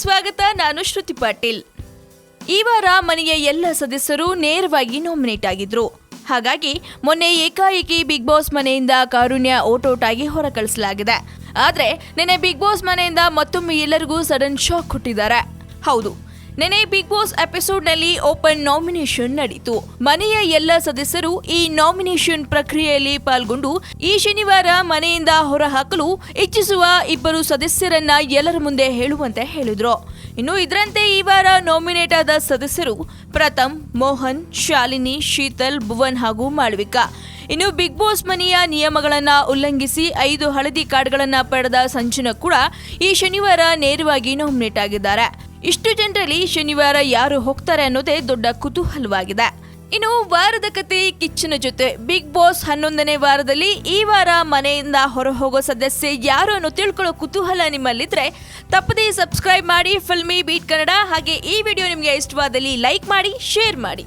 ಸ್ವಾಗತ. ನಾನು ಶ್ರುತಿ ಪಾಟೀಲ್. ಈ ವಾರ ಮನೆಯ ಎಲ್ಲ ಸದಸ್ಯರು ನೇರವಾಗಿ ನಾಮಿನೇಟ್ ಆಗಿದ್ರು. ಹಾಗಾಗಿ ಮೊನ್ನೆ ಏಕಾಏಕಿ ಬಿಗ್ ಬಾಸ್ ಮನೆಯಿಂದ ಕಾರುಣ್ಯ ಓಟೋಟಾಗಿ ಹೊರ ಕಳಿಸಲಾಗಿದೆ. ಆದ್ರೆ ನೆನೆ ಬಿಗ್ ಬಾಸ್ ಮನೆಯಿಂದ ಮತ್ತೊಮ್ಮೆ ಎಲ್ಲರಿಗೂ ಸಡನ್ ಶಾಕ್ ಕೊಟ್ಟಿದ್ದಾರೆ. ಹೌದು, ನೆನೆ ಬಿಗ್ ಬಾಸ್ ಎಪಿಸೋಡ್ನಲ್ಲಿ ಓಪನ್ ನಾಮಿನೇಷನ್ ನಡೆಯಿತು. ಮನೆಯ ಎಲ್ಲ ಸದಸ್ಯರು ಈ ನಾಮಿನೇಷನ್ ಪ್ರಕ್ರಿಯೆಯಲ್ಲಿ ಪಾಲ್ಗೊಂಡು ಈ ಶನಿವಾರ ಮನೆಯಿಂದ ಹೊರಹಾಕಲು ಇಚ್ಛಿಸುವ ಇಬ್ಬರು ಸದಸ್ಯರನ್ನ ಎಲ್ಲರ ಮುಂದೆ ಹೇಳುವಂತೆ ಹೇಳಿದ್ರು. ಇನ್ನು ಇದರಂತೆ ಈ ವಾರ ನಾಮಿನೇಟ್ ಆದ ಸದಸ್ಯರು ಪ್ರಥಮ್, ಮೋಹನ್, ಶಾಲಿನಿ, ಶೀತಲ್, ಭುವನ್ ಹಾಗೂ ಮಾಳ್ವಿಕಾ. ಇನ್ನು ಬಿಗ್ ಬಾಸ್ ಮನೆಯ ನಿಯಮಗಳನ್ನ ಉಲ್ಲಂಘಿಸಿ 5 ಹಳದಿ ಕಾರ್ಡ್ಗಳನ್ನ ಪಡೆದ ಸಂಜನಾ ಕೂಡ ಈ ಶನಿವಾರ ನೇರವಾಗಿ ನಾಮಿನೇಟ್ ಆಗಿದ್ದಾರೆ. ಇಷ್ಟು ಜನರಲ್ಲಿ ಶನಿವಾರ ಯಾರು ಹೋಗ್ತಾರೆ ಅನ್ನೋದೇ ದೊಡ್ಡ ಕುತೂಹಲವಾಗಿದೆ. ಇನ್ನು ವಾರದ ಕತೆ ಕಿಚ್ಚನ ಜೊತೆ ಬಿಗ್ ಬಾಸ್ 11ನೇ ವಾರದಲ್ಲಿ ಈ ವಾರ ಮನೆಯಿಂದ ಹೊರ ಹೋಗೋ ಸದಸ್ಯ ಯಾರು ಅನ್ನೋ ತಿಳ್ಕೊಳ್ಳೋ ಕುತೂಹಲ ನಿಮ್ಮಲ್ಲಿದ್ರೆ ತಪ್ಪದೇ ಸಬ್ಸ್ಕ್ರೈಬ್ ಮಾಡಿ ಫಿಲ್ಮಿ ಬೀಟ್ ಕನ್ನಡ. ಹಾಗೆ ಈ ವಿಡಿಯೋ ನಿಮಗೆ ಇಷ್ಟವಾದಲ್ಲಿ ಲೈಕ್ ಮಾಡಿ, ಶೇರ್ ಮಾಡಿ.